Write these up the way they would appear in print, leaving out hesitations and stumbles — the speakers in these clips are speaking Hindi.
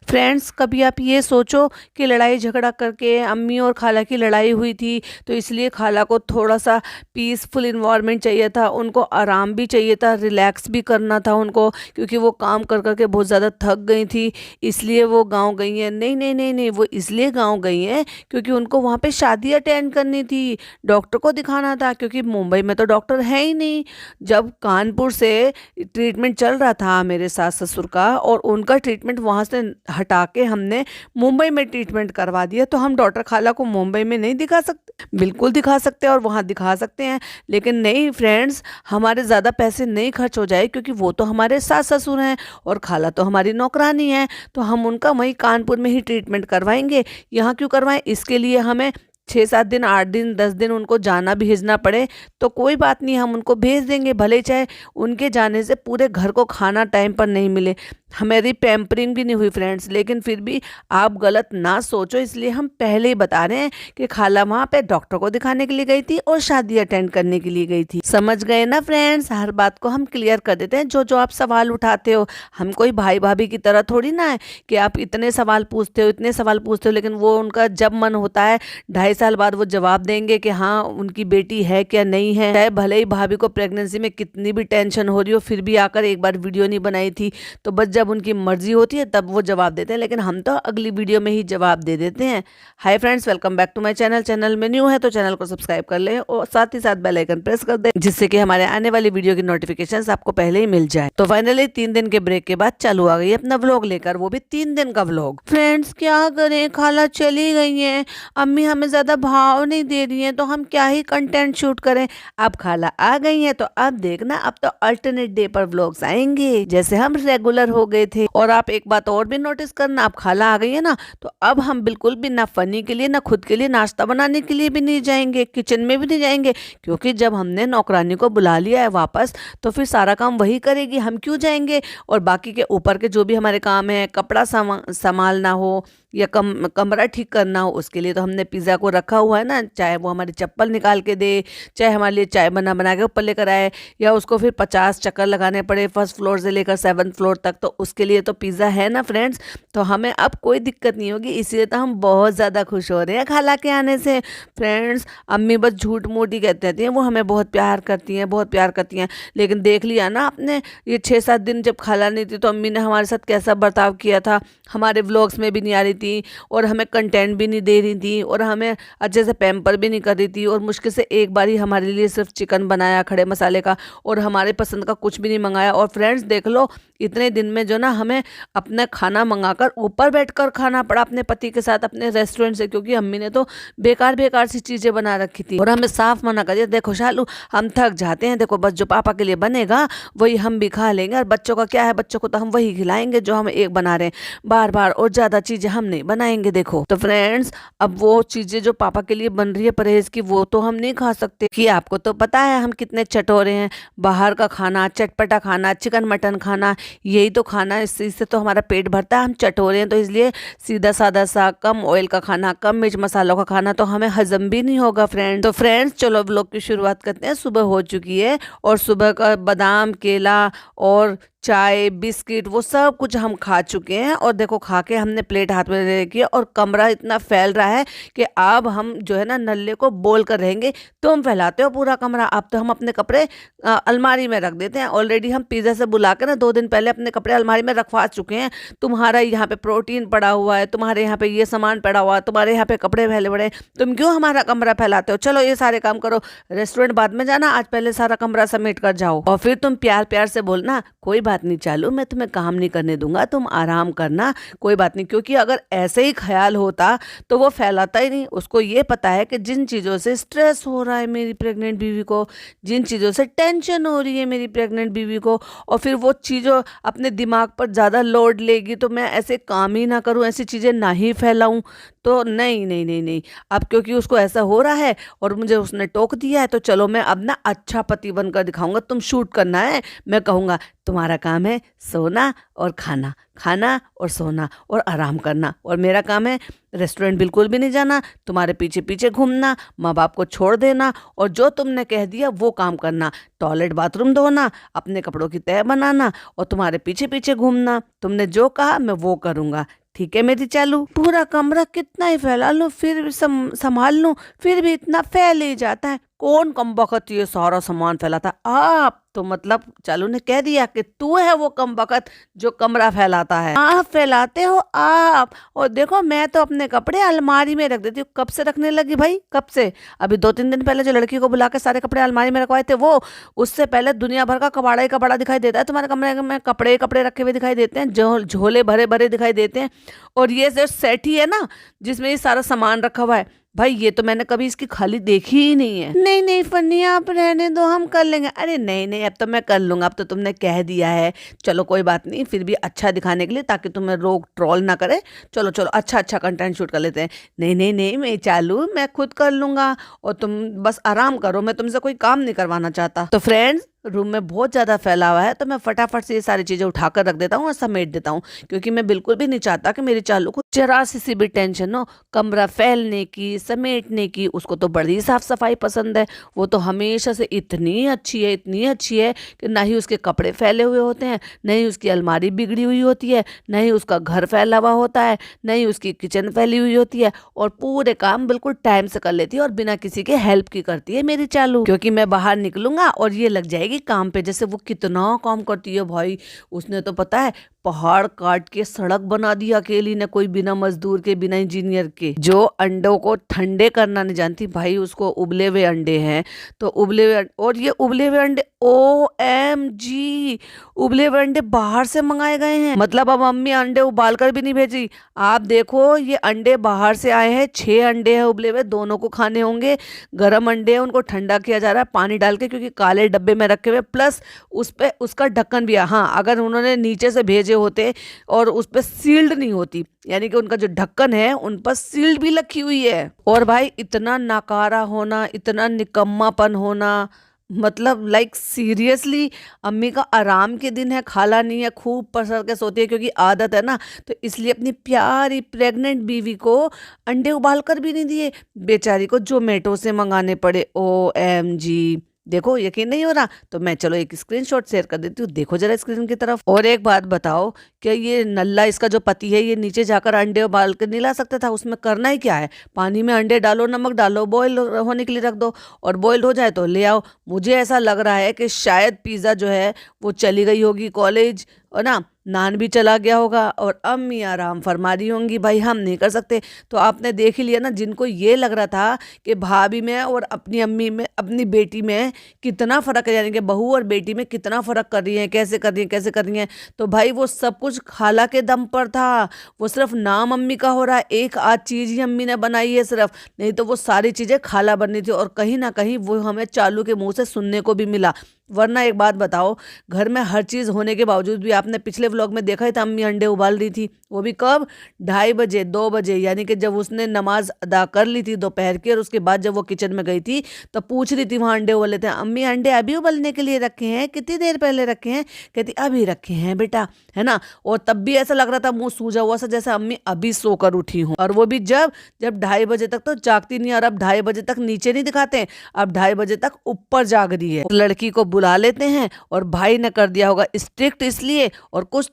फ्रेंड्स, कभी आप ये सोचो कि लड़ाई झगड़ा करके अम्मी और खाला की लड़ाई हुई थी, तो इसलिए खाला को थोड़ा सा पीसफुल इन्वायरमेंट चाहिए था, उनको आराम भी चाहिए था, रिलैक्स भी करना था उनको, क्योंकि वो काम कर कर के बहुत ज़्यादा थक गई थी, इसलिए वो गांव गई हैं। नहीं नहीं नहीं नहीं, वो इसलिए गांव गई हैं क्योंकि उनको वहाँ पे शादी अटेंड करनी थी, डॉक्टर को दिखाना था, क्योंकि मुंबई में तो डॉक्टर है ही नहीं। जब कानपुर से ट्रीटमेंट चल रहा था मेरे सास ससुर का, और उनका ट्रीटमेंट वहाँ से हटा के हमने मुंबई में ट्रीटमेंट करवा दिया, तो हम डॉक्टर खाला को मुंबई में नहीं दिखा सकते? बिल्कुल दिखा सकते हैं और वहाँ दिखा सकते हैं, लेकिन नहीं फ्रेंड्स, हमारे ज़्यादा पैसे नहीं खर्च हो जाए, क्योंकि वो तो हमारे सास ससुर हैं और खाला तो हमारी नौकरानी है, तो हम उनका वहीं कानपुर में ही ट्रीटमेंट करवाएंगे। यहाँ क्यों करवाएं? इसके लिए हमें 6-7 दिन 8 दिन 10 दिन उनको जाना भेजना पड़े तो कोई बात नहीं, हम उनको भेज देंगे, भले चाहे उनके जाने से पूरे घर को खाना टाइम पर नहीं मिले। हमारी पैम्परिंग भी नहीं हुई फ्रेंड्स, लेकिन फिर भी आप गलत ना सोचो, इसलिए हम पहले ही बता रहे हैं कि खाला वहाँ पे डॉक्टर को दिखाने के लिए गई थी और शादी अटेंड करने के लिए गई थी। समझ गए ना फ्रेंड्स? हर बात को हम क्लियर कर देते हैं। जो जो आप सवाल उठाते हो, हम कोई भाई भाभी की तरह थोड़ी ना है कि आप इतने सवाल पूछते हो, इतने सवाल पूछते हो, लेकिन वो उनका जब मन होता है 2.5 साल बाद वो जवाब देंगे कि हाँ उनकी बेटी है क्या नहीं है। चाहे भले ही भाभी को प्रेगनेंसी में कितनी भी टेंशन हो रही हो, फिर भी आकर एक बार वीडियो नहीं बनाई थी, तो बस जब उनकी मर्जी होती है तब वो जवाब देते हैं, लेकिन हम तो अगली वीडियो में ही जवाब दे देते हैं। Hi friends, welcome back to my channel. Channel में न्यू है तो चैनल को सब्सक्राइब कर लें और साथ ही साथ बेल आइकन प्रेस कर दें, जिससे कि हमारे आने वाली वीडियो की नोटिफिकेशंस आपको पहले ही मिल जाए। तो फाइनली 3 दिन के ब्रेक के बाद चालू आ गई अपना व्लॉग लेकर, वो भी 3 दिन का व्लॉग। फ्रेंड्स, क्या करें, खाला चली गई है, अम्मी हमें ज्यादा भाव नहीं दे रही है, तो हम क्या ही कंटेंट शूट करें। अब खाला आ गई है तो अब देखना, अब तो अल्टरनेट डे पर व्लॉग्स आएंगे, जैसे हम रेगुलर हो गए थे। और आप एक बात और भी नोटिस करना, अब खाला आ गई है ना, तो अब हम बिल्कुल भी ना फनी के लिए ना खुद के लिए नाश्ता बनाने के लिए भी नहीं जाएंगे, किचन में भी नहीं जाएंगे, क्योंकि जब हमने नौकरानी को बुला लिया है वापस, तो फिर सारा काम वही करेगी, हम क्यों जाएंगे। और बाकी के ऊपर के जो भी हमारे काम है, कपड़ा संभालना हो या कमरा ठीक करना हो, उसके लिए तो हमने पिज़्ज़ा को रखा हुआ है ना, चाहे वो हमारी चप्पल निकाल के दे, चाहे हमारे लिए चाय बना बना के ऊपर लेकर आए, या उसको फिर 50 चक्कर लगाने पड़े 1st फ्लोर से लेकर 7th फ्लोर तक, तो उसके लिए तो पिज़्ज़ा है ना फ्रेंड्स। तो हमें अब कोई दिक्कत नहीं होगी, इसलिए तो हम बहुत ज़्यादा खुश हो रहे हैं खाला के आने से। फ्रेंड्स, अम्मी बस झूठ मूठ ही कहती रहती हैं, वो हमें बहुत प्यार करती हैं, बहुत प्यार करती हैं, लेकिन देख लिया ना आपने, ये 6-7 दिन जब खाला नहीं थी तो अम्मी ने हमारे साथ कैसा बर्ताव किया था। हमारे व्लॉग्स में भी नहीं आ रही थी और हमें कंटेंट भी नहीं दे रही थी और हमें अच्छे से पैम्पर भी नहीं कर रही थी, और मुश्किल से एक बार ही हमारे लिए सिर्फ चिकन बनाया खड़े मसाले का, और हमारे पसंद का कुछ भी नहीं मंगाया। और फ्रेंड्स देख लो, इतने दिन में जो ना हमें अपना खाना मंगाकर ऊपर बैठकर खाना पड़ा अपने पति के साथ अपने रेस्टोरेंट से, क्योंकि अम्मी ने तो बेकार बेकार सी चीज़ें बना रखी थी और हमें साफ मना कर दिया, देखो शालू हम थक जाते हैं, देखो बस जो पापा के लिए बनेगा वही हम भी खा लेंगे, और बच्चों का क्या है, बच्चों को तो हम वही खिलाएंगे जो हम एक बना रहे हैं, बार बार और ज़्यादा चीज़ें हम नहीं बनाएंगे। देखो तो फ्रेंड्स, अब वो चीज़ें जो पापा के लिए बन रही है परहेज की, वो तो हम नहीं खा सकते, कि आपको तो पता है हम कितने चटोरे हैं, बाहर का खाना, चटपटा खाना, चिकन मटन खाना, यही तो खाना, इससे तो हमारा पेट भरता है, हम चटोरे हैं, तो इसलिए सीधा सादा सा कम ऑयल का खाना, कम मिर्च मसालों का खाना तो हमें हजम भी नहीं होगा फ्रेंड। तो फ्रेंड्स चलो व्लॉग की शुरुआत करते हैं। सुबह हो चुकी है और सुबह का बादाम केला और चाय बिस्किट वो सब कुछ हम खा चुके हैं, और देखो खा के हमने प्लेट हाथ में ले रखी है, और कमरा इतना फैल रहा है कि अब हम जो है ना नल्ले को बोल कर रहेंगे, तुम फैलाते हो पूरा कमरा। अब तो हम अपने कपड़े अलमारी में रख देते हैं, ऑलरेडी हम पिज़्ज़ा से बुला कर ना 2 दिन पहले अपने कपड़े अलमारी में रखवा चुके हैं। तुम्हारा यहाँ पे प्रोटीन पड़ा हुआ है, तुम्हारे यहाँ पे ये सामान पड़ा हुआ है, तुम्हारे यहाँ पे कपड़े फैले पड़े, तुम क्यों हमारा कमरा फैलाते हो। चलो ये सारे काम करो, रेस्टोरेंट बाद में जाना, आज पहले सारा कमरा समेट कर जाओ, और फिर तुम प्यार प्यार से बोलना, कोई बात नहीं चालू, मैं तुम्हें काम नहीं करने दूंगा, तुम आराम करना, कोई बात नहीं। क्योंकि अगर ऐसे ही ख्याल होता तो वो फैलाता ही नहीं। उसको ये पता है कि जिन चीज़ों से स्ट्रेस हो रहा है मेरी प्रेग्नेंट बीवी को, जिन चीज़ों से टेंशन हो रही है मेरी प्रेग्नेंट बीवी को, और फिर वो चीज़ों अपने दिमाग पर ज़्यादा लोड लेगी, तो मैं ऐसे काम ही ना करूँ, ऐसी चीज़ें ना ही फैलाऊँ। तो नहीं नहीं नहीं नहीं, अब क्योंकि उसको ऐसा हो रहा है और मुझे उसने टोक दिया है, तो चलो मैं अब ना अच्छा पति बनकर दिखाऊंगा। तुम शूट करना है, मैं कहूँगा तुम्हारा काम है सोना और खाना, खाना और सोना और आराम करना, और मेरा काम है रेस्टोरेंट बिल्कुल भी नहीं जाना, तुम्हारे पीछे पीछे घूमना, माँ बाप को छोड़ देना, और जो तुमने कह दिया वो काम करना, टॉयलेट बाथरूम धोना, अपने कपड़ों की तह बनाना और तुम्हारे पीछे पीछे घूमना। तुमने जो कहा मैं वो करूँगा, ठीक है मेरी चालू। पूरा कमरा कितना ही फैला लूं फिर भी संभाल लूं, फिर भी इतना फैल ही जाता है। कौन कमबख्त ये सारा सामान फैलाता? आप तो मतलब चालू ने कह दिया कि तू है वो कमबख्त जो कमरा फैलाता है। आप फैलाते हो आप। और देखो मैं तो अपने कपड़े अलमारी में रख देती हूँ। कब से रखने लगी भाई? कब से? अभी 2-3 दिन पहले जो लड़की को बुला के सारे कपड़े अलमारी में रखवाए थे वो। उससे पहले दुनिया भर का कबाड़ा ही कबाड़ा दिखाई देता है तुम्हारे कमरे में। कपड़े कपड़े रखे हुए दिखाई देते हैं, झोले भरे भरे दिखाई देते हैं। और ये जो सेट ही है ना जिसमें ये सारा सामान रखा हुआ है, भाई ये तो मैंने कभी इसकी खाली देखी ही नहीं है। नहीं नहीं फन्नी आप रहने दो, हम कर लेंगे। अरे नहीं नहीं अब तो मैं कर लूंगा, अब तो तुमने कह दिया है। चलो कोई बात नहीं, फिर भी अच्छा दिखाने के लिए, ताकि तुम्हें लोग ट्रोल ना करे। चलो चलो अच्छा अच्छा कंटेंट शूट कर लेते हैं। नहीं नहीं नहीं मैं चालू, मैं खुद कर लूंगा और तुम बस आराम करो, मैं तुमसे कोई काम नहीं करवाना चाहता। तो फ्रेंड्स रूम में बहुत ज़्यादा फैला हुआ है तो मैं फटाफट से ये सारी चीज़ें उठाकर रख देता हूँ और समेट देता हूँ, क्योंकि मैं बिल्कुल भी नहीं चाहता कि मेरी चालू को जरा सी भी टेंशन हो कमरा फैलने की, समेटने की। उसको तो बड़ी साफ सफाई पसंद है। वो तो हमेशा से इतनी अच्छी है, इतनी अच्छी है कि ना ही उसके कपड़े फैले हुए होते हैं, न ही उसकी अलमारी बिगड़ी हुई होती है, न ही उसका घर फैला हुआ होता है, न ही उसकी किचन फैली हुई होती है। और पूरे काम बिल्कुल टाइम से कर लेती है और बिना किसी के हेल्प की करती है मेरी चालू। क्योंकि मैं बाहर निकलूंगा और ये लग जाएगी काम पे। जैसे वो कितना काम करती है भाई, उसने तो पता है पहाड़ काट के सड़क बना दी अकेली ने, कोई बिना मजदूर के, बिना इंजीनियर के। जो अंडों को ठंडे करना नहीं जानती भाई, उसको उबले हुए अंडे हैं तो उबले हुए, और ये उबले हुए अंडे OMG उबले हुए अंडे बाहर से मंगाए गए हैं। मतलब अब मम्मी अंडे उबाल कर भी नहीं भेजी। आप देखो ये अंडे बाहर से आए हैं, 6 अंडे हैं उबले हुए, दोनों को खाने होंगे। गर्म अंडे हैं, उनको ठंडा किया जा रहा है पानी डाल के, क्योंकि काले डब्बे में रखे हुए, प्लस उस पे उसका ढक्कन भी है। हाँ अगर उन्होंने नीचे से भेजे होते और उस पे सील्ड नहीं होती, यानी कि उनका जो ढक्कन है उन पर सील्ड भी लगी हुई है। और भाई इतना नाकारा होना, इतना निकम्मापन होना, मतलब लाइक सीरियसली। अम्मी का आराम के दिन है, खाला नहीं है, खूब पसर के सोती है क्योंकि आदत है ना, तो इसलिए अपनी प्यारी प्रेग्नेंट बीवी को अंडे उबाल कर भी नहीं दिए, बेचारी को जोमेटो से मंगाने पड़े। OMG देखो यकीन नहीं हो रहा तो मैं चलो एक स्क्रीनशॉट शेयर कर देती हूँ, देखो जरा स्क्रीन की तरफ। और एक बात बताओ, क्या ये नल्ला इसका जो पति है ये नीचे जाकर अंडे उबाल कर नहीं ला सकता था? उसमें करना ही क्या है, पानी में अंडे डालो, नमक डालो, बॉईल होने के लिए रख दो, और बॉईल हो जाए तो ले आओ। मुझे ऐसा लग रहा है कि शायद पिज़्ज़ा जो है वो चली गई होगी कॉलेज, और ना नान भी चला गया होगा और अम्मी आराम फरमा रही होंगी। भाई हम नहीं कर सकते। तो आपने देख ही लिया ना, जिनको ये लग रहा था कि भाभी में और अपनी अम्मी में, अपनी बेटी में कितना फ़र्क है, यानी कि बहू और बेटी में कितना फ़र्क कर रही है, कैसे कर रही है, कैसे कर रही है, तो भाई वो सब कुछ खाला के दम पर था। वो सिर्फ नाम अम्मी का हो रहा है, एक आध चीज़ ही अम्मी ने बनाई है सिर्फ, नहीं तो वो सारी चीज़ें खाला बननी थी। और कहीं ना कहीं वो हमें चालू के मुँह से सुनने को भी मिला। वरना एक बात बताओ, घर में हर चीज़ होने के बावजूद भी, आपने पिछले व्लॉग में देखा ही था अम्मी अंडे उबाल रही थी, वो भी कब, 2:30 बजे, 2 बजे, यानी कि जब उसने नमाज अदा कर ली थी दोपहर की, और उसके बाद जब वो किचन में गई थी तो पूछ रही थी वहाँ अंडे उबले थे, अम्मी अंडे अभी उबलने के लिए रखे हैं, कितनी देर पहले रखे हैं? कहती अभी रखे हैं बेटा, है ना। और तब भी ऐसा लग रहा था मुँह सूजा हुआ सा, जैसे अम्मी अभी सोकर उठी हूँ, और वो भी जब 2:30 बजे तक तो जागती नहीं, और अब 2:30 बजे तक नीचे नहीं दिखाते, अब 2:30 बजे तक ऊपर जाग रही है। लड़की को बुला लेते हैं और भाई ने कर दिया होगा स्ट्रिक्ट इसलिए, और कुछ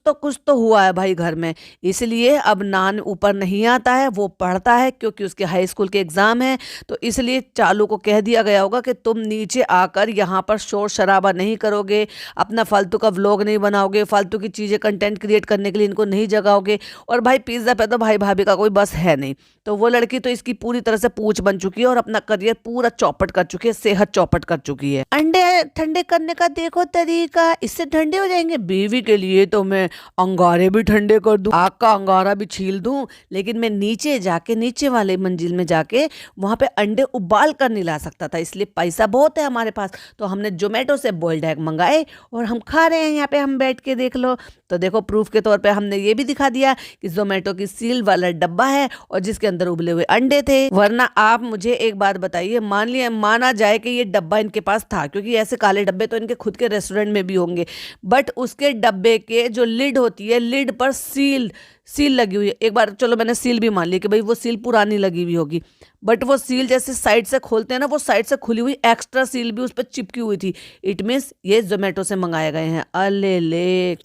तो हुआ है भाई घर में, इसलिए अब नान ऊपर नहीं आता है, वो पढ़ता है क्योंकि उसके हाई स्कूल के एग्जाम है। तो इसलिए चालू को कह दिया गया होगा कि तुम नीचे आकर यहाँ पर शोर शराबा नहीं करोगे, अपना फालतू का व्लॉग नहीं बनाओगे, फालतू की चीज़ें कंटेंट क्रिएट करने के लिए इनको नहीं जगाओगे। और भाई पिज्ज़ा पे तो भाई भाभी का कोई बस है नहीं, तो वो लड़की तो इसकी पूरी तरह से पूछ बन चुकी है और अपना करियर पूरा चौपट कर चुकी है, सेहत चौपट कर चुकी है। अंडे ठंडे करने का देखो तरीका, इससे ठंडे हो जाएंगे। बीवी के लिए तो मैं अंगारे भी ठंडे कर दूं, आग का अंगारा भी छील दूं, लेकिन मैं नीचे जाके, नीचे वाले मंजिल में जाके वहां पे अंडे उबाल कर नहीं ला सकता था, इसलिए पैसा बहुत है हमारे पास, तो हमने जोमेटो से बॉइल्ड एग मंगाए और हम खा रहे हैं यहाँ पे, हम बैठ के देख लो। तो देखो प्रूफ के तौर पे हमने ये भी दिखा दिया कि जोमेटो की सील वाला डब्बा है और जिसके अंदर उबले हुए अंडे थे। वरना आप मुझे एक बात बताइए, माना जाए कि ये डब्बा इनके पास था, क्योंकि ऐसे काले डब्बे तो इनके खुद के रेस्टोरेंट में भी होंगे, बट उसके डब्बे के जो लिड होती है, लिड पर सील लगी हुई है। एक बार चलो मैंने सील भी मान ली कि भाई वो सील पुरानी लगी हुई होगी, बट वो सील जैसे साइड से खोलते हैं ना, वो साइड से खुली हुई एक्स्ट्रा सील भी उस पर चिपकी हुई थी। इट मीन्स ये जोमेटो से मंगाए गए हैं। अले ले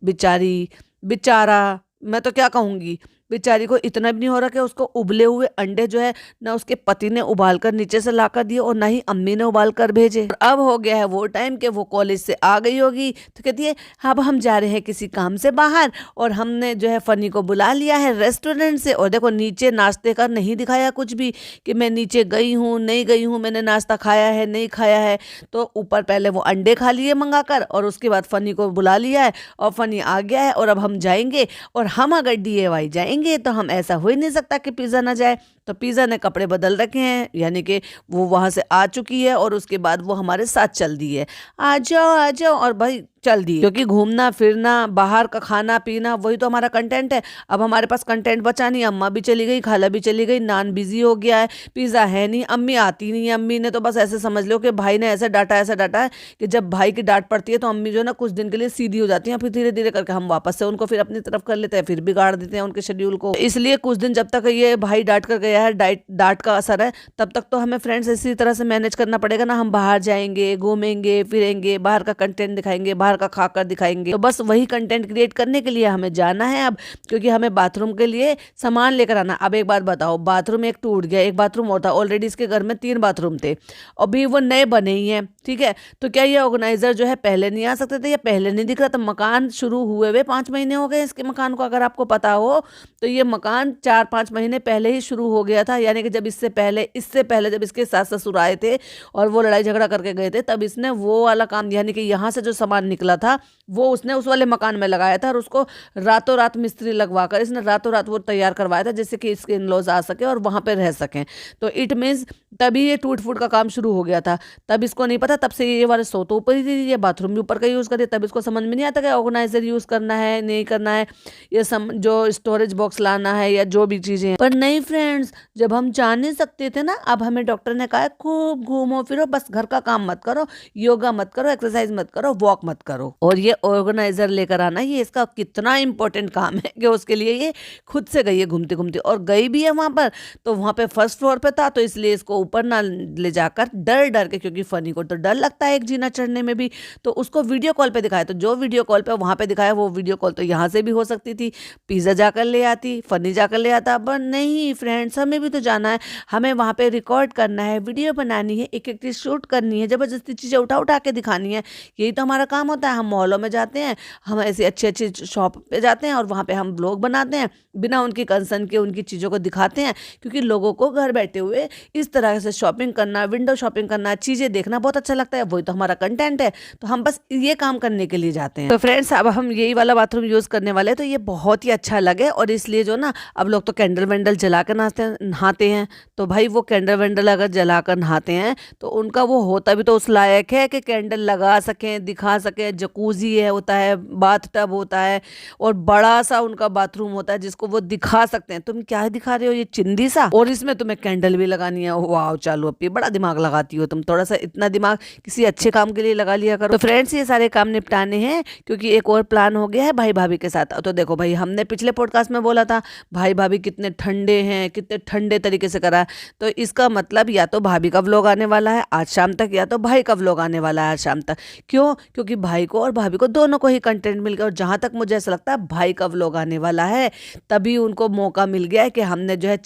बेचारा मैं तो क्या कहूँगी, बेचारी को इतना भी नहीं हो रहा कि उसको उबले हुए अंडे जो है ना उसके पति ने उबाल कर नीचे से ला कर दिए और ना ही अम्मी ने उबाल कर भेजे। और अब हो गया है वो टाइम कि वो कॉलेज से आ गई होगी, तो कहती है अब हम जा रहे हैं किसी काम से बाहर और हमने जो है फनी को बुला लिया है रेस्टोरेंट से। और देखो नीचे नाश्ते का नहीं दिखाया कुछ भी कि मैं नीचे गई हूँ नहीं गई हूँ, मैंने नाश्ता खाया है नहीं खाया है। तो ऊपर पहले वो अंडे खा लिए मंगा कर और उसके बाद फनी को बुला लिया है और फनी आ गया है और अब हम जाएंगे। और हम अगर DIY जाएंगे तो हम ऐसा हो ही नहीं सकता कि पिज़्ज़ा ना जाए। तो पिज़्ज़ा ने कपड़े बदल रखे हैं, यानी कि वो वहाँ से आ चुकी है और उसके बाद वो हमारे साथ चल दी है, आ जाओ और भाई चल दी, क्योंकि घूमना फिरना बाहर का खाना पीना वही तो हमारा कंटेंट है। अब हमारे पास कंटेंट बचा नहीं, अम्मा भी चली गई, खाला भी चली गई, नान बिजी हो गया है, पिज़्ज़ा है नहीं, अम्मी आती नहीं है। अम्मी ने तो बस ऐसे समझ लो कि भाई ने ऐसा डांटा है कि जब भाई की डांट पड़ती है तो अम्मी जो है ना कुछ दिन के लिए सीधी हो जाती हैं, फिर धीरे धीरे करके हम वापस से उनको फिर अपनी तरफ कर लेते हैं, फिर बिगाड़ देते हैं उनके शेड्यूल को। इसलिए कुछ दिन जब तक ये भाई डांट कर गया है, डांट का असर है, तब तक तो हमें फ्रेंड्स इसी तरह से मैनेज करना पड़ेगा ना। हम बाहर जाएंगे, घूमेंगे फिरेंगे, बाहर का कंटेंट दिखाएंगे, बाहर का खाकर दिखाएंगे, तो बस वही कंटेंट क्रिएट करने के लिए हमें जाना है अब, क्योंकि हमें बाथरूम के लिए सामान लेकर आना। अब एक बात बताओ, बाथरूम एक टूट गया, एक बाथरूम और था, ऑलरेडी इसके घर में 3 बाथरूम थे, अभी वो नए बने ही हैं, ठीक है। तो क्या ये ऑर्गेनाइजर जो है पहले नहीं आ सकते थे या पहले नहीं दिख रहा था? मकान शुरू हुए हुए 5 महीने हो गए इसके मकान को, अगर आपको पता हो तो ये मकान 4-5 महीने पहले ही शुरू हो गया था, यानी कि जब इससे पहले जब इसके सास ससुर आए थे और वो लड़ाई झगड़ा करके गए थे, तब इसने वो वाला काम, यानी कि यहाँ से जो सामान निकला था वो उसने उस वाले मकान में लगाया था और उसको रातों रात मिस्त्री लगवा कर इसने रातों रात वो तैयार करवाया था, जिससे कि इसके इन-लॉज आ सके और वहाँ पे रह सकें। तो इट मीन्स तभी ये टूट फूट का काम शुरू हो गया था। तब इसको नहीं पता, तब से ये वाले सो तो ऊपर ही थी, ये बाथरूम भी ऊपर का यूज़ करती, तब इसको समझ में नहीं आता कि ऑर्गेनाइजर यूज़ करना है नहीं करना है, ये जो स्टोरेज बॉक्स लाना है या जो भी चीज़ें हैं। पर नहीं फ्रेंड्स, जब हम जा नहीं सकते थे ना, अब हमें डॉक्टर ने कहा है खूब घूमो फिरो, बस घर का काम मत करो, योगा मत करो, एक्सरसाइज मत करो, वॉक मत करो। और ये ऑर्गेनाइजर लेकर आना, ये इसका कितना इंपॉर्टेंट काम है कि उसके लिए ये खुद से गई है घूमते घूमते, और गई भी है वहां पर। तो वहां पे फर्स्ट फ्लोर पे था, तो इसलिए इसको ऊपर ना ले जाकर डर डर के, क्योंकि फनी को तो डर लगता है एक जीना चढ़ने में भी, तो उसको वीडियो कॉल पे दिखाया। तो जो वीडियो कॉल पे वहां पे दिखाया, वो वीडियो कॉल तो यहाँ से भी हो सकती थी, पिज्जा जाकर ले आती, फनी जाकर ले आता, पर नहीं फ्रेंड्स, हमें भी तो जाना है, हमें वहां पे रिकॉर्ड करना है, वीडियो बनानी है, एक एक चीज शूट करनी है, जबरदस्ती चीजें उठा उठा के दिखानी है। यही तो हमारा काम होता है। हम मॉलों में जाते हैं, हम ऐसी अच्छी अच्छी शॉप पे जाते हैं और वहाँ पे हम ब्लॉग बनाते हैं, बिना उनकी कंसर्न के उनकी चीज़ों को दिखाते हैं, क्योंकि लोगों को घर बैठे हुए इस तरह से शॉपिंग करना, विंडो शॉपिंग करना, चीज़ें देखना बहुत अच्छा लगता है, वही तो हमारा कंटेंट है। तो हम बस ये काम करने के लिए जाते हैं। तो फ्रेंड्स, अब हम यही वाला बाथरूम यूज़ करने वाले हैं, तो ये बहुत ही अच्छा लगे, और इसलिए जो ना अब लोग तो कैंडल वैंडल जला कर नहाते हैं। तो भाई वो कैंडल वैंडल अगर जला कर नहाते हैं तो उनका वो होता भी तो उस लायक है कि कैंडल लगा सकें, दिखा सकें। जकूजी है होता है, बाथ टब होता है, और बड़ा सा उनका बाथरूम होता है जिसको वो दिखा सकते हैं। तुम क्या दिखा रहे हो, ये चिंदी सा, और इसमें तुम्हें कैंडल भी लगानी है। वाह चालू, अब ये बड़ा दिमाग लगाती हो तुम, थोड़ा सा इतना दिमाग किसी अच्छे काम के लिए लगा लिया करो। तो फ्रेंड्स, ये सारे काम निपटाने हैं, क्योंकि एक और प्लान हो गया है भाई भाभी के साथ। तो देखो भाई, हमने पिछले पॉडकास्ट में बोला था भाई भाभी कितने ठंडे हैं, कितने ठंडे तरीके से करा, तो इसका मतलब या तो भाभी का व्लॉग आने वाला है आज शाम तक, या तो भाई का व्लॉग आने वाला है आज शाम तक। क्यों? क्योंकि भाई को और भाभी को दोनों को ही कंटेंट मिल गया, और जहाँ तक मुझे ऐसा लगता है भाई का व्लॉग आने वाला है, तभी उनको मौका मिल गया है कि हमने जो है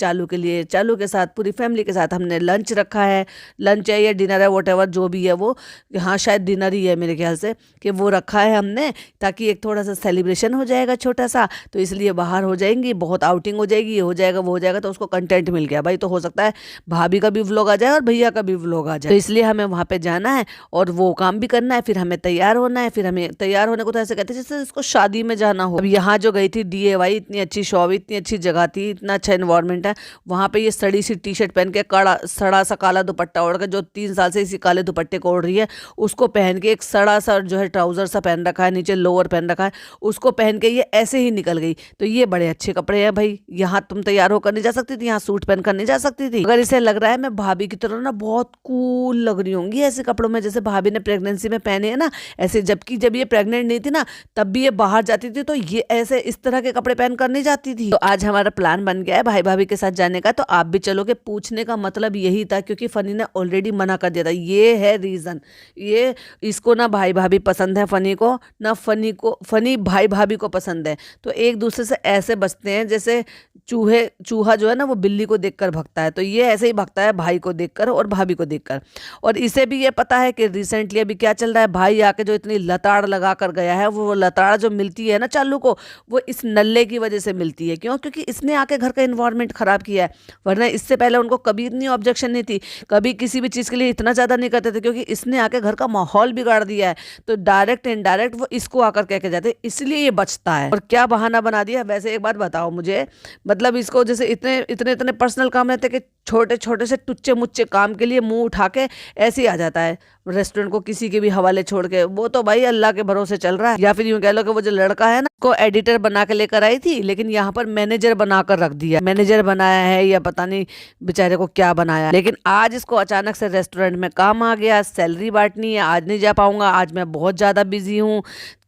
चालू के साथ पूरी फैमिली के साथ हमने लंच रखा है, लंच है या डिनर है, व्हाटएवर जो भी है वो, हाँ शायद डिनर ही है मेरे ख्याल से, कि वो रखा है हमने, ताकि एक थोड़ा सा सेलिब्रेशन हो जाएगा छोटा सा। तो इसलिए बाहर हो जाएंगी, बहुत आउटिंग हो जाएगी, ये हो जाएगा वो हो जाएगा, तो उसको कंटेंट मिल गया भाई। तो हो सकता है भाभी का भी व्लॉग आ जाए और भैया का भी व्लॉग आ जाए, तो इसलिए हमें वहाँ पे जाना है और वो काम भी करना है, फिर हमें तैयार होना है। फिर हमें तैयार होने को तो ऐसे कहते हैं जैसे इसको शादी में जाना हो। अब यहाँ जो गई थी DIY, इतनी अच्छी शॉप, इतनी अच्छी जगह थी, इतना अच्छा एनवायरनमेंट है, वहाँ पे ये सड़ी सी टी-शर्ट पहन के, सड़ा सा काला दुपट्टा ओढ़ के, जो 3 साल से इसी काले दुपट्टे को ओढ़ रही है, उसको पहन के एक सड़ा सा जो है ट्राउजर सा पहन रखा है, नीचे लोअर पहन रखा है, उसको पहन के ये ऐसे ही निकल गई। तो ये बड़े अच्छे कपड़े हैं भाई, यहाँ तुम तैयार होकर नहीं जा सकती थी, यहाँ सूट पहन कर नहीं जा सकती थी। अगर इसे लग रहा है मैं भाभी की तरह ना बहुत कूल लग रही होंगी ऐसे कपड़ों में, जैसे भाभी ने प्रेगनेंसी में पहने है ना ऐसे, जबकि जब ये प्रेग्नेंट नहीं थी ना तब भी ये बाहर जाती थी तो ये ऐसे इस तरह के कपड़े पहन कर नहीं जाती थी। तो आज हमारा प्लान बन गया है भाई भाभी के साथ जाने का, तो आप भी चलोगे? पूछने का मतलब यही था क्योंकि फनी ने ऑलरेडी मना कर दिया था, ये है रीजन। ये इसको ना भाई भाभी पसंद है फनी को, ना फनी भाई भाभी को पसंद है। तो एक दूसरे से ऐसे बचते हैं जैसे चूहा जो है ना वो बिल्ली को देखकर भगता है, तो ये ऐसे ही भगता है भाई को देखकर और भाभी को देखकर। और इसे भी ये पता है कि रिसेंटली अभी क्या चल रहा है, भाई आके जो इतनी लताड़ लगा कर गया है, वो लताड़ जो मिलती है ना चालू को, वो इस नल्ले की वजह से मिलती है। क्यों? क्योंकि इसने आके घर का इन्वायरमेंट खराब किया है, वरना इससे पहले उनको कभी इतनी ऑब्जेक्शन नहीं थी, कभी किसी भी चीज़ के लिए इतना ज़्यादा नहीं करते थे, क्योंकि इसने आके घर का माहौल बिगाड़ दिया है। तो डायरेक्ट इनडायरेक्ट वो इसको आकर कह के जाते, इसलिए ये बचता है। और क्या बहाना बना दिया। वैसे एक बात बताओ मुझे, मतलब इसको जैसे इतने इतने इतने पर्सनल काम रहते कि छोटे छोटे से टुच्चे मुच्चे काम के लिए मुंह उठा के ऐसे ही आ जाता है रेस्टोरेंट को किसी के भी हवाले छोड़ के। वो तो भाई अल्लाह के भरोसे चल रहा है। या फिर यूं कह लो कि वो जो लड़का है ना को एडिटर बना के लेकर आई थी, लेकिन यहाँ पर मैनेजर बनाकर रख दिया। मैनेजर बनाया है या पता नहीं बेचारे को क्या बनाया। लेकिन आज इसको अचानक से रेस्टोरेंट में काम आ गया, सैलरी बांटनी है, आज नहीं जा पाऊंगा, आज मैं बहुत ज्यादा बिजी हूँ।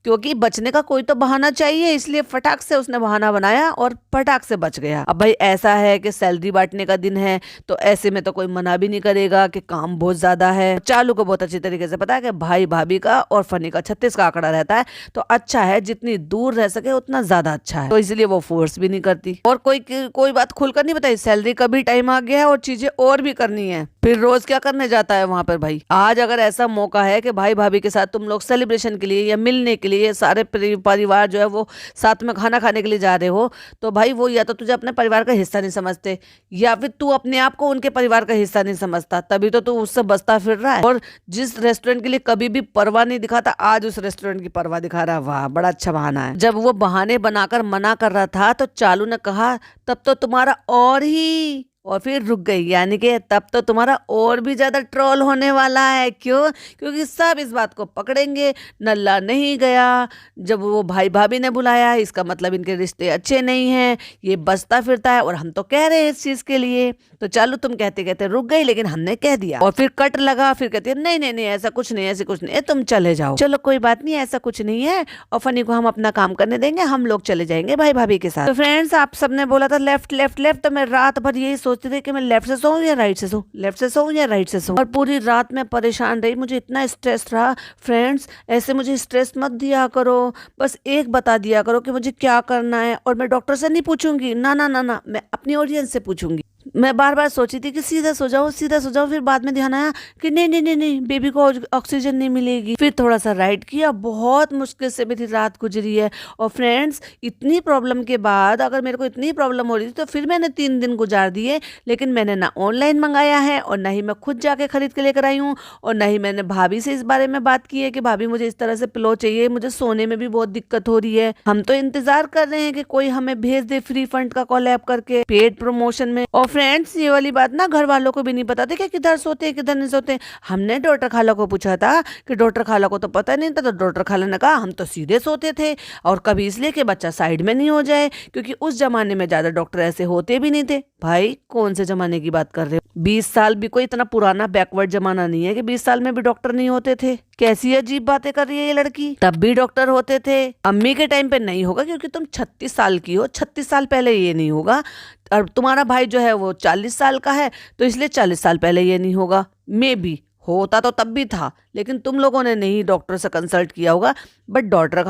क्योंकि बचने का कोई तो बहाना चाहिए, इसलिए फटाक से उसने बहाना बनाया और फटाक से बच गया। अब भाई ऐसा है कि सैलरी बांटने का दिन है, तो ऐसे में तो कोई मना भी नहीं करेगा कि काम बहुत ज्यादा है। चालू को बहुत अच्छी तरीके से पता है कि भाई भाभी का और फनी का 36 का आंकड़ा रहता है, तो अच्छा है जितनी दूर रह सके उतना ज्यादा अच्छा है। तो इसलिए वो फोर्स भी नहीं करती और कोई बात खुलकर नहीं बताई। सैलरी का भी टाइम आ गया है और चीजें और भी करनी है, फिर रोज क्या करने जाता है वहां पर भाई। आज अगर ऐसा मौका है कि भाई भाभी के साथ तुम लोग सेलिब्रेशन के लिए या मिलने के लिए सारे परिवार जो है वो साथ में खाना खाने के लिए जा रहे हो, तो भाई वो या तो तुझे अपने परिवार का हिस्सा नहीं समझते, या फिर तू अपने आप को उनके परिवार का हिस्सा नहीं समझता, तभी तो तू उससे बचता फिर रहा है। और जिस रेस्टोरेंट के लिए कभी भी परवाह नहीं दिखाता, आज उस रेस्टोरेंट की परवाह दिखा रहा है। वाह, बड़ा अच्छा बहाना है। जब वो बहाने बनाकर मना कर रहा था तो चालू ने कहा तब तो तुम्हारा और ही, और फिर रुक गई, यानी कि तब तो तुम्हारा और भी ज्यादा ट्रोल होने वाला है। क्यों? क्योंकि सब इस बात को पकड़ेंगे, नल्ला नहीं गया जब वो भाई भाभी ने बुलाया, इसका मतलब इनके रिश्ते अच्छे नहीं हैं, ये बचता फिरता है और हम तो कह रहे हैं इस चीज के लिए। तो चालू तुम कहते कहते रुक गई, लेकिन हमने कह दिया। और फिर कट लगा, फिर कहती है नहीं नहीं नहीं ऐसा कुछ नहीं, ऐसे कुछ नहीं, तुम चले जाओ। चलो कोई बात नहीं, ऐसा कुछ नहीं है, और फनी को हम अपना काम करने देंगे, हम लोग चले जाएंगे भाई भाभी के साथ। तो फ्रेंड्स, आप सबने बोला था लेफ्ट लेफ्ट लेफ्ट, तो मैं रात भर यही सोचती थी कि मैं लेफ्ट से सोऊं या राइट से सोऊं, लेफ्ट से सोऊं या राइट से सोऊं, और पूरी रात में परेशान रही। मुझे इतना स्ट्रेस रहा। फ्रेंड्स, ऐसे मुझे स्ट्रेस मत दिया करो, बस एक बता दिया करो कि मुझे क्या करना है, और मैं डॉक्टर से नहीं पूछूंगी, ना ना ना ना, मैं अपनी ऑडियंस से पूछूंगी। मैं बार बार सोची थी कि सीधा सो जाओ सीधा सो जाओ, फिर बाद में ध्यान आया कि नहीं नहीं नहीं नहीं, बेबी को ऑक्सीजन नहीं मिलेगी। फिर थोड़ा सा राइट किया, बहुत मुश्किल से मेरी रात गुजरी है। और फ्रेंड्स, इतनी प्रॉब्लम के बाद अगर मेरे को इतनी प्रॉब्लम हो रही थी तो फिर मैंने 3 दिन गुजार दिए, लेकिन मैंने ना ऑनलाइन मंगाया है और ना ही मैं खुद जाके खरीद के लेकर आई हूँ, और ना ही मैंने भाभी से इस बारे में बात की है कि भाभी मुझे इस तरह से पिलो चाहिए, मुझे सोने में भी बहुत दिक्कत हो रही है। हम तो इंतजार कर रहे हैं कि कोई हमें भेज दे फ्री फंड का कॉलैब करके पेड प्रमोशन में। और फ्रेंड्स, ये वाली बात ना घर वालों को भी नहीं पता थी कि किधर सोते किधर नहीं सोते। हमने डॉक्टर खाला को पूछा था कि डॉक्टर खाला को तो पता नहीं था, तो डॉक्टर खाला ने कहा हम तो सीधे सोते थे, और कभी इसलिए कि बच्चा साइड में नहीं हो जाए, क्योंकि उस जमाने में ज्यादा डॉक्टर ऐसे होते भी नहीं थे। भाई कौन से जमाने की बात कर रहे हो? 20 साल भी कोई इतना पुराना बैकवर्ड जमाना नहीं है कि 20 साल में भी डॉक्टर नहीं होते थे। कैसी अजीब बातें कर रही है ये लड़की। तब भी डॉक्टर होते थे। अम्मी के टाइम पे नहीं होगा क्योंकि तुम 36 साल की हो, 36 साल पहले ये नहीं होगा। और तुम्हारा भाई जो है वो 40 साल का है, तो इसलिए 40 साल पहले ये नहीं होगा। मे बी होता तो तब भी था, लेकिन तुम लोगों ने नहीं डॉक्टर से कंसल्ट किया होगा। बट डॉक्टर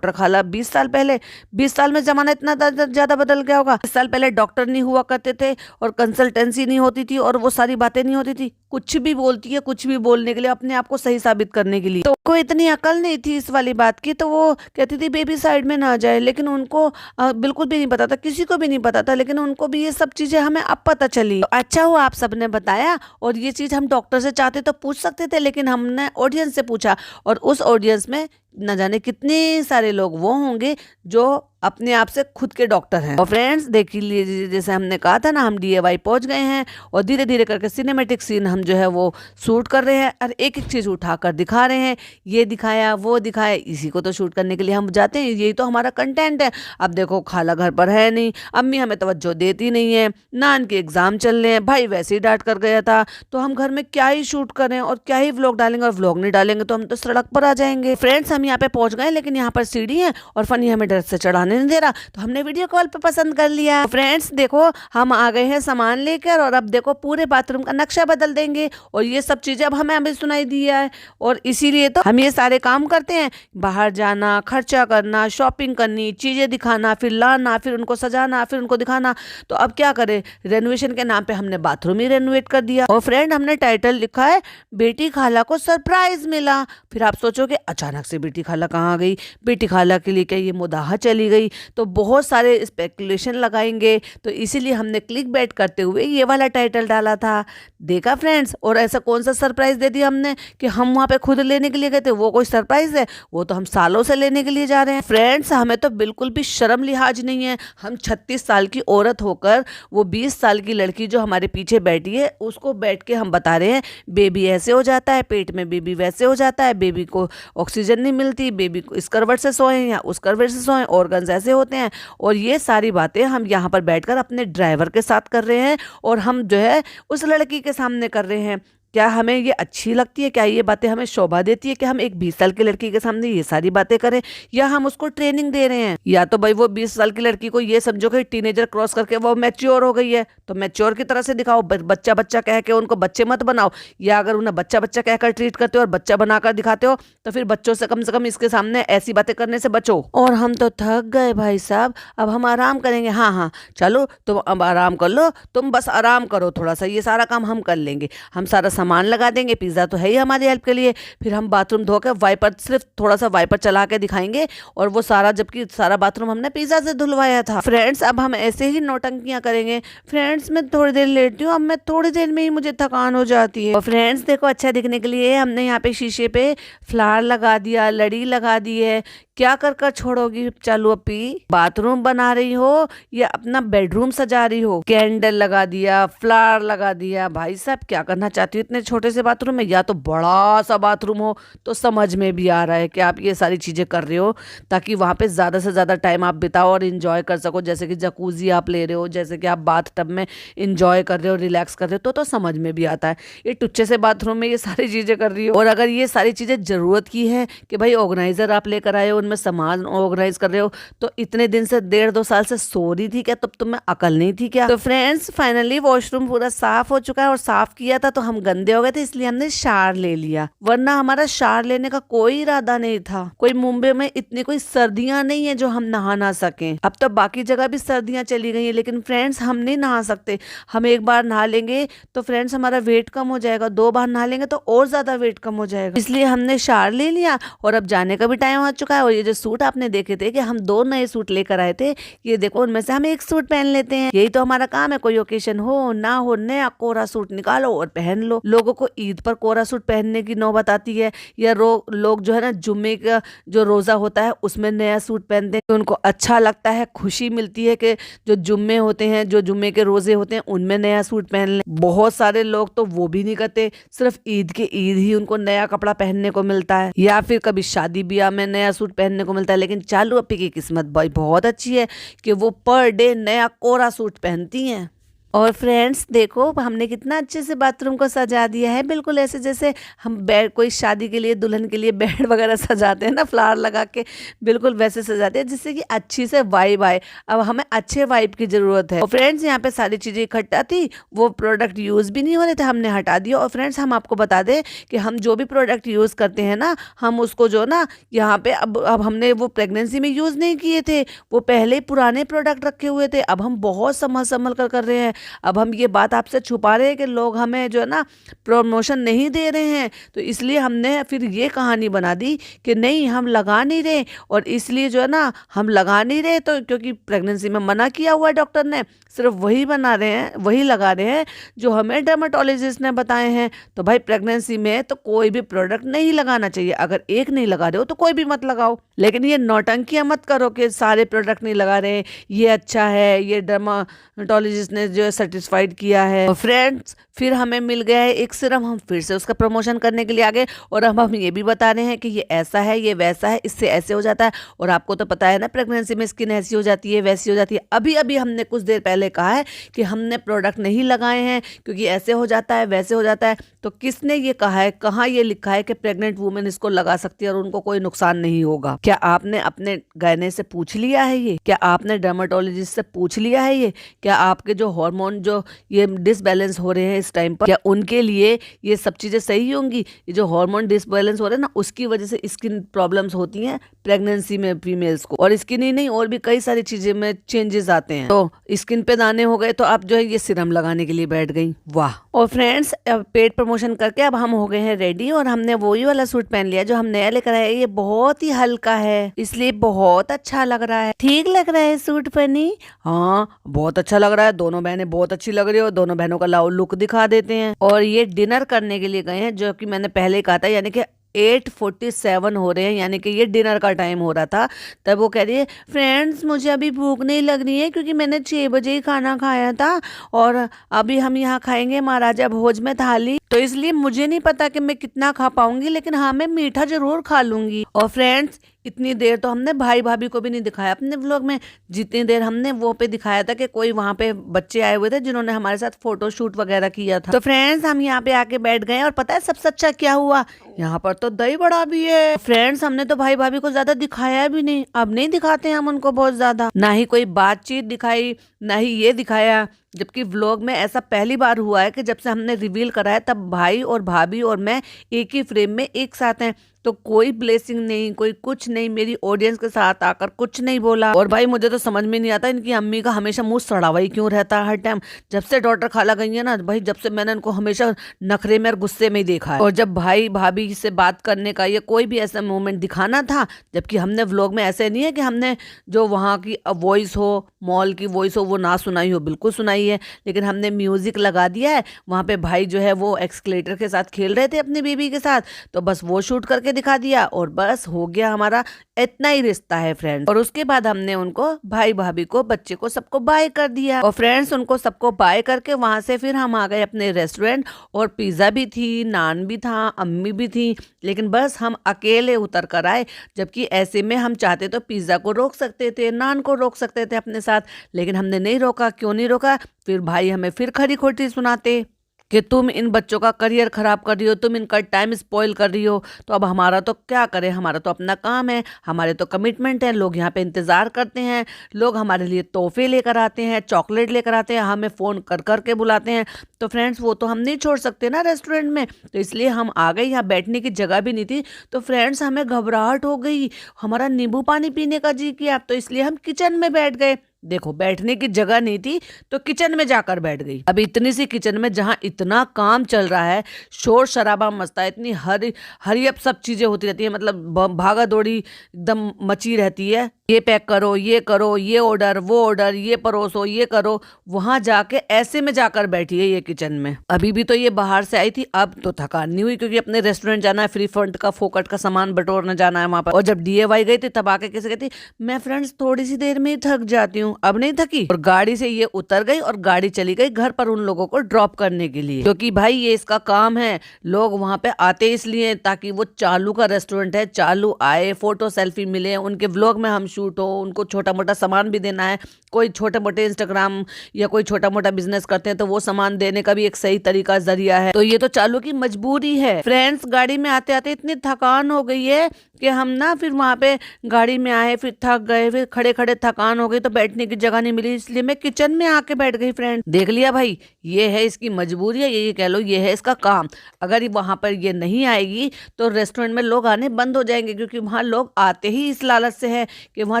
खाला 20 साल पहले, 20 साल में जमाना इतना ज्यादा बदल गया होगा। 20 साल पहले डॉक्टर नहीं हुआ करते थे और कंसल्टेंसी नहीं होती थी और वो सारी बातें नहीं होती थी। कुछ भी बोलती है, कुछ भी बोलने के लिए, अपने आप को सही साबित करने के लिए। तो कोई इतनी अकल नहीं थी इस वाली बात की, तो वो कहती थी बेबी साइड में ना जाए, लेकिन उनको बिल्कुल भी नहीं पता था, किसी को भी नहीं पता था, लेकिन उनको भी ये सब चीजें हमें अब पता चली। तो अच्छा हुआ आप सबने बताया, और ये चीज हम डॉक्टर से चाहते तो पूछ सकते थे, लेकिन हमने ऑडियंस से पूछा, और उस ऑडियंस में न जाने कितने सारे लोग वो होंगे जो अपने आप से खुद के डॉक्टर हैं। और फ्रेंड्स देख लीजिए, जैसे हमने कहा था ना, हम DIY पहुंच गए हैं और धीरे धीरे करके सिनेमेटिक सीन हम जो है वो शूट कर रहे हैं और एक एक चीज़ उठाकर दिखा रहे हैं। ये दिखाया, वो दिखाया, इसी को तो शूट करने के लिए हम जाते हैं, यही तो हमारा कंटेंट है। अब देखो खाला घर पर है नहीं, अम्मी हमें तवज्जो देती नहीं है, नान के एग्जाम चल रहे हैं, भाई वैसे ही डांट कर गया था, तो हम घर में क्या ही शूट करें और क्या ही व्लॉग डालेंगे, और व्लॉग नहीं डालेंगे तो हम तो सड़क पर आ जाएंगे। फ्रेंड्स हम यहाँ पे पहुंच गए, लेकिन यहाँ पर सीढ़ी है और फनी हमें डर से चढ़ाने नहीं दे रहा, तो हमने वीडियो कॉल पे पसंद कर लिया। फ्रेंड्स देखो हम आ गए हैं सामान लेकर, और अब देखो पूरे बाथरूम का नक्शा बदल देंगे, और ये सब चीजें अब हमें अभी सुनाई दिया है, और इसीलिए तो हम ये सारे काम करते हैं। बाहर जाना, खर्चा करना, शॉपिंग करनी, चीजें दिखाना, फिर लाना, फिर उनको सजाना, फिर उनको दिखाना। तो अब क्या करें, रेनोवेशन के नाम पे हमने बाथरूम ही रेनोवेट कर दिया। और फ्रेंड हमने टाइटल लिखा है बेटी खाला को सरप्राइज मिला। फिर आप सोचोगे अचानक से बेटी खाला कहाँ गई, बेटी खाला के लिए क्या ये मुदाहा चली गई, तो बहुत सारे स्पेकुलेशन लगाएंगे, तो इसीलिए हमने क्लिक बैट करते हुए ये वाला टाइटल डाला था। देखा फ्रेंड्स, और ऐसा कौन सा सरप्राइज दे दिया हमने कि हम वहाँ पे खुद लेने के लिए गए थे, वो कोई सरप्राइज है, वो तो हम सालों से लेने के लिए जा रहे हैं। फ्रेंड्स हमें तो बिल्कुल भी शर्म लिहाज नहीं है, हम 36 साल की औरत होकर वो 20 साल की लड़की जो हमारे पीछे बैठी है उसको बैठ के हम बता रहे हैं बेबी ऐसे हो जाता है, पेट में बेबी वैसे हो जाता है, बेबी को ऑक्सीजन नहीं मिलती, बेबी को इस करवट से सोएं या उस करवट से सोएं, ऑर्गन्स ऐसे होते हैं। और ये सारी बातें हम यहाँ पर बैठकर अपने ड्राइवर के साथ कर रहे हैं, और हम जो है उस लड़की के सामने कर रहे हैं। क्या हमें ये अच्छी लगती है? क्या ये बातें हमें शोभा देती है कि हम एक 20 साल की लड़की के सामने ये सारी बातें करें, या हम उसको ट्रेनिंग दे रहे हैं? या तो भाई वो 20 साल की लड़की को ये समझो कि टीनेजर क्रॉस करके वो मैच्योर हो गई है, तो मैच्योर की तरह से दिखाओ, बच्चा बच्चा कह के उनको बच्चे मत बनाओ। या अगर उन्हें बच्चा बच्चा कहकर ट्रीट करते हो और बच्चा बनाकर दिखाते हो, तो फिर बच्चों से कम इसके सामने ऐसी बातें करने से बचो। और हम तो थक गए भाई साहब, अब हम आराम करेंगे। हाँ हाँ चलो तुम अब आराम कर लो, तुम बस आराम करो थोड़ा सा, ये सारा काम हम कर लेंगे, हम सारा सामान लगा देंगे, पिज्जा तो है ही हमारी हेल्प के लिए। फिर हम बाथरूम धोकर वाइपर, सिर्फ थोड़ा सा वाइपर चला के दिखाएंगे, और वो सारा, जबकि सारा बाथरूम हमने पिज्जा से धुलवाया था। फ्रेंड्स अब हम ऐसे ही नौटंकियां करेंगे। फ्रेंड्स मैं थोड़ी देर लेटती हूँ, अब मैं थोड़ी देर में ही मुझे थकान हो जाती है। और फ्रेंड्स देखो अच्छा दिखने के लिए हमने यहाँ पे शीशे पे फ्लावर लगा दिया, लड़ी लगा दी है। क्या कर कर छोड़ोगी चालू अपी? बाथरूम बना रही हो या अपना बेडरूम सजा रही हो? कैंडल लगा दिया, फ्लावर लगा दिया, भाई साहब क्या करना चाहती हो इतने छोटे से बाथरूम में? या तो बड़ा सा बाथरूम हो तो समझ में भी आ रहा है कि आप ये सारी चीजें कर रहे हो ताकि वहां पे ज्यादा से ज्यादा टाइम आप बिताओ और इंजॉय कर सको, जैसे कि जकूजी आप ले रहे हो, जैसे कि आप बाथ टब में इंजॉय कर रहे हो, रिलैक्स कर रहे हो, तो समझ में भी आता है। ये टुच्चे से बाथरूम में ये सारी चीजें कर रही हो। और अगर ये सारी चीजें जरूरत की है कि भाई ऑर्गेनाइजर आप लेकर आए हो, उनमें सामान ऑर्गेनाइज कर रहे हो, तो इतने दिन से 1.5-2 साल से सो रही थी क्या? तब तुम्हें अकल नहीं थी क्या? तो फ्रेंड्स फाइनली वॉशरूम पूरा साफ हो चुका है, और साफ किया था तो हम गंदे हो गए थे, इसलिए हमने शावर ले लिया, वरना हमारा शावर लेने का कोई इरादा नहीं था। कोई मुंबई में इतनी कोई सर्दियां नहीं है जो हम नहा ना सकें। अब तो बाकी जगह भी सर्दियां चली गई है, लेकिन फ्रेंड्स हम नहीं नहा सकते। हम एक बार नहा लेंगे तो फ्रेंड्स हमारा वेट कम हो जाएगा, 2 बार नहा लेंगे तो और ज्यादा वेट कम हो जाएगा, इसलिए हमने शावर ले लिया। और अब जाने का भी टाइम आ चुका है। और ये जो सूट आपने देखे थे कि हम 2 नए सूट लेकर आए थे, ये देखो उनमें से हम एक सूट पहन लेते हैं। यही तो हमारा काम है, कोई ओकेशन हो ना हो, नया कोरा सूट निकालो और पहन लो। लोगों को ईद पर कोरा सूट पहनने की नौबत आती है, या लोग जो है ना जुम्मे का जो रोजा होता है उसमें नया सूट पहनते हैं, तो उनको अच्छा लगता है, खुशी मिलती है कि जो जुम्मे होते हैं, जो जुम्मे के रोजे होते हैं उनमें नया सूट पहन ले। बहुत सारे लोग तो वो भी नहीं करते, सिर्फ ईद के ईद ही उनको नया कपड़ा पहनने को मिलता है, या फिर कभी शादी ब्याह में नया सूट पहनने को मिलता है। लेकिन चालू अपी की किस्मत भाई बहुत अच्छी है कि वो पर डे नया कोरा सूट पहनती हैं। और फ्रेंड्स देखो हमने कितना अच्छे से बाथरूम को सजा दिया है, बिल्कुल ऐसे जैसे हम बेड, कोई शादी के लिए दुल्हन के लिए बेड वगैरह सजाते हैं ना फ्लावर लगा के, बिल्कुल वैसे सजाते हैं जिससे कि अच्छी से वाइब आए। अब हमें अच्छे वाइब की ज़रूरत है। और फ्रेंड्स यहाँ पे सारी चीज़ें इकट्ठा थी, वो प्रोडक्ट यूज़ भी नहीं हो रहे थे, हमने हटा दिया। और फ्रेंड्स हम आपको बता दें कि हम जो भी प्रोडक्ट यूज़ करते हैं ना, हम उसको जो ना यहाँ पे अब हमने वो प्रेगनेंसी में यूज़ नहीं किए थे, वो पहले पुराने प्रोडक्ट रखे हुए थे, अब हम बहुत संभल कर रहे हैं। अब हम ये बात आपसे छुपा रहे हैं कि लोग हमें जो है ना प्रमोशन नहीं दे रहे हैं, तो इसलिए हमने फिर ये कहानी बना दी कि नहीं हम लगा नहीं रहे, और इसलिए जो है ना हम लगा नहीं रहे तो क्योंकि प्रेगनेंसी में मना किया हुआ है डॉक्टर ने, सिर्फ वही बना रहे हैं, वही लगा रहे हैं जो हमें डर्मेटोलॉजिस्ट ने बताए हैं। तो भाई प्रेगनेंसी में तो कोई भी प्रोडक्ट नहीं लगाना चाहिए, अगर एक नहीं लगा रहे हो तो कोई भी मत लगाओ, लेकिन ये नौटंकियां मत करो कि सारे प्रोडक्ट नहीं लगा रहे, ये अच्छा है, ये डर्मेटोलॉजिस्ट ने जो है सर्टिफाइड किया है। और फ्रेंड्स फिर हमें मिल गया है एक सिरम, हम फिर से उसका प्रमोशन करने के लिए आ गए, और अब हम ये भी बता रहे हैं कि ये ऐसा है, ये वैसा है, इससे ऐसे हो जाता है। और आपको तो पता है ना प्रेगनेंसी में स्किन ऐसी हो जाती है, वैसी हो जाती है। अभी अभी हमने कुछ देर पहले कहा है कि हमने प्रोडक्ट नहीं लगाए हैं क्योंकि ऐसे हो जाता है, वैसे हो जाता है। तो किसने ये कहा है, कहाँ ये लिखा है कि प्रेग्नेंट वुमेन इसको लगा सकती है और उनको कोई नुकसान नहीं होगा? क्या आपने अपने गायने से पूछ लिया है ये? क्या आपने डर्मेटोलॉजिस्ट से पूछ लिया है ये? क्या आपके जो हार्मोन जो ये डिसबैलेंस हो रहे हैं इस टाइम पर, क्या उनके लिए ये सब चीजें सही होंगी? ये जो हार्मोन डिसबैलेंस हो रहे हैं ना, उसकी वजह से स्किन प्रॉब्लम्स होती हैं प्रेगनेंसी में फीमेल्स को, और स्किन ही नहीं और भी कई सारी चीजें में चेंजेस आते हैं। तो स्किन पे दाने हो गए तो आप जो है ये सिरम लगाने के लिए बैठ गई, वाह। और फ्रेंड्स पेड प्रमोशन करके अब हम हो गए हैं रेडी, और हमने वही वाला सूट पहन लिया जो हम नया लेकर आए। ये बहुत ही हल्का है, इसलिए बहुत अच्छा लग रहा है। ठीक लग रहा है सूट पहनी? हाँ बहुत अच्छा लग रहा है, दोनों बहनें बहुत अच्छी लग रही हो। दोनों बहनों का लाओ लुक दिखा देते हैं। और ये डिनर करने के लिए गए हैं, जो कि मैंने पहले ही कहा था, यानी कि 8:47 हो रहे हैं, यानी कि ये डिनर का टाइम हो रहा था। तब वो कह रही है फ्रेंड्स मुझे अभी भूख नहीं लग रही है क्योंकि मैंने 6 बजे ही खाना खाया था, और अभी हम यहाँ खाएंगे महाराजा भोज में थाली, तो इसलिए मुझे नहीं पता कि मैं कितना खा पाऊंगी, लेकिन हाँ मैं मीठा जरूर खा लूंगी। और फ्रेंड्स इतनी देर तो हमने भाई भाभी को भी नहीं दिखाया अपने व्लॉग में, जितनी देर हमने वो पे दिखाया था कि कोई वहाँ पे बच्चे आए हुए थे जिन्होंने हमारे साथ फोटो शूट वगैरह किया था। तो फ्रेंड्स हम यहाँ पे आके बैठ गए, और पता है सबसे अच्छा क्या हुआ, यहाँ पर तो दही बड़ा भी है। फ्रेंड्स हमने तो भाई भाभी को ज्यादा दिखाया भी नहीं, अब नहीं दिखाते हैं हम उनको बहुत ज्यादा, ना ही कोई बातचीत दिखाई, ना ही ये दिखाया। जबकि व्लॉग में ऐसा पहली बार हुआ है कि जब से हमने रिवील करा है तब भाई और भाभी और मैं एक ही फ्रेम में एक साथ हैं, तो कोई ब्लेसिंग नहीं, कोई कुछ नहीं, मेरी ऑडियंस के साथ आकर कुछ नहीं बोला। और भाई मुझे तो समझ में नहीं आता इनकी अम्मी का हमेशा मुंह सड़ा हुआ ही क्यों रहता है हर टाइम। जब से डॉटर खाला गई है ना भाई, जब से मैंने इनको हमेशा नखरे में और गुस्से में ही देखा है। और जब भाई भाभी से बात करने का या कोई भी ऐसा मोमेंट दिखाना था, जबकि हमने व्लॉग में ऐसे नहीं है कि हमने जो वहाँ की वॉइस हो, मॉल की वॉइस हो, वो ना सुनाई हो, बिल्कुल सुनाई है, लेकिन हमने म्यूजिक लगा दिया है। वहाँ पे भाई जो है वो एक्सकलेटर के साथ खेल रहे थे अपनी बेबी के साथ, तो बस वो शूट करके दिखा दिया और बस हो गया हमारा इतना ही रिश्ता है फ्रेंड्स। और उसके बाद हमने उनको भाई भाभी को, बच्चे को, सबको बाय कर दिया। और फ्रेंड्स उनको सबको बाय करके वहां से फिर हम आ गए अपने रेस्टोरेंट, और पिज्जा भी थी, नान भी था, अम्मी भी थी, लेकिन बस हम अकेले उतर कर आए। जबकि ऐसे में हम चाहते तो पिज्जा को रोक सकते थे, नान को रोक सकते थे अपने साथ, लेकिन हमने नहीं रोका। क्यों नहीं रोका? फिर भाई हमें फिर खरी खोटी सुनाते कि तुम इन बच्चों का करियर खराब कर रही हो, तुम इनका टाइम स्पॉइल कर रही हो। तो अब हमारा तो क्या करें, हमारा तो अपना काम है, हमारे तो कमिटमेंट है, लोग यहाँ पे इंतजार करते हैं, लोग हमारे लिए तोहफे लेकर आते हैं, चॉकलेट लेकर आते हैं, हमें फ़ोन कर कर के बुलाते हैं। तो फ्रेंड्स वो तो हम नहीं छोड़ सकते ना रेस्टोरेंट में, तो इसलिए हम आ गए। यहाँ बैठने की जगह भी नहीं थी, तो फ्रेंड्स हमें घबराहट हो गई, हमारा नींबू पानी पीने का जी किया, तो इसलिए हम किचन में बैठ गए। देखो बैठने की जगह नहीं थी तो किचन में जाकर बैठ गई। अब इतनी सी किचन में जहाँ इतना काम चल रहा है, शोर शराबा मचता है, इतनी हरी अप सब चीजें होती रहती है, मतलब भागा दौड़ी एकदम मची रहती है, ये पैक करो, ये ऑर्डर, वो ऑर्डर, ये परोसो, ये करो। वहां जाके ऐसे में जाकर बैठी है ये किचन में। अभी भी तो ये बाहर से आई थी, अब तो थकान नहीं हुई क्योंकि अपने रेस्टोरेंट जाना है, फ्री फंड का फोकट का सामान बटोरने जाना है वहां पर। और जब DIY गई थी तब आके कैसे कहती, मैं फ्रेंड्स थोड़ी सी देर में ही थक जाती हूँ, अब नहीं थकी। और गाड़ी से ये उतर गई और गाड़ी चली गई घर पर उन लोगों को ड्रॉप करने के लिए, क्योंकि भाई ये इसका काम है। लोग वहां पे आते इसलिए ताकि वो चालू का रेस्टोरेंट है, चालू आए, फोटो सेल्फी मिले, उनके व्लॉग में हम शूट हो, उनको छोटा मोटा सामान भी देना है। कोई छोटे मोटे इंस्टाग्राम या कोई छोटा मोटा बिजनेस करते हैं तो वो सामान देने का भी एक सही तरीका जरिया है। तो ये तो चालू की मजबूरी है। फ्रेंड्स गाड़ी में आते आते इतनी थकान हो गई है कि हम ना फिर वहां पे गाड़ी में आए, फिर थक गए, फिर खड़े खड़े थकान हो गई, तो बैठने बैठने की जगह नहीं मिली, इसलिए मैं किचन में आके बैठ गई। फ्रेंड देख लिया भाई, ये है इसकी मजबूरी है, ये कह लो ये है इसका काम। अगर वहां पर ये नहीं आएगी तो रेस्टोरेंट में लोग आने बंद हो जाएंगे, क्योंकि वहां लोग आते ही इस लालच से है कि वहां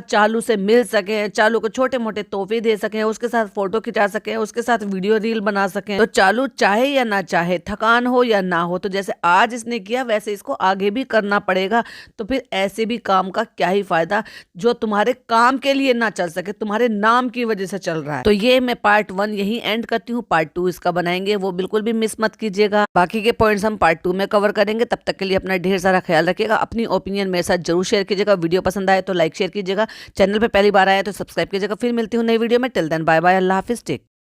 चालू से मिल सके, चालू को छोटे मोटे तोहफे दे सके, उसके साथ फोटो खिंचा सके, उसके साथ वीडियो रील बना सके। तो चालू चाहे या ना चाहे, थकान हो या ना हो, तो जैसे आज इसने किया वैसे इसको आगे भी करना पड़ेगा। तो फिर ऐसे भी काम का क्या ही फायदा जो तुम्हारे काम के लिए ना चल सके, तुम्हारे नाम की वजह से चल रहा है। तो ये मैं पार्ट 1 यही एंड करती हूँ। पार्ट 2 इसका बनाएंगे, वो बिल्कुल भी मिस मत कीजिएगा। बाकी के पॉइंट्स हम पार्ट 2 में कवर करेंगे। तब तक के लिए अपना ढेर सारा ख्याल रखिएगा। अपनी ओपिनियन मेरे साथ जरूर शेयर कीजिएगा। वीडियो पसंद आए तो लाइक शेयर कीजिएगा। चैनल पे पहली बार आए तो सब्सक्राइब कीजिएगा। फिर मिलती हूँ नई वीडियो में। टिल देन बाय बाय, अल्लाह हाफिज, टेक।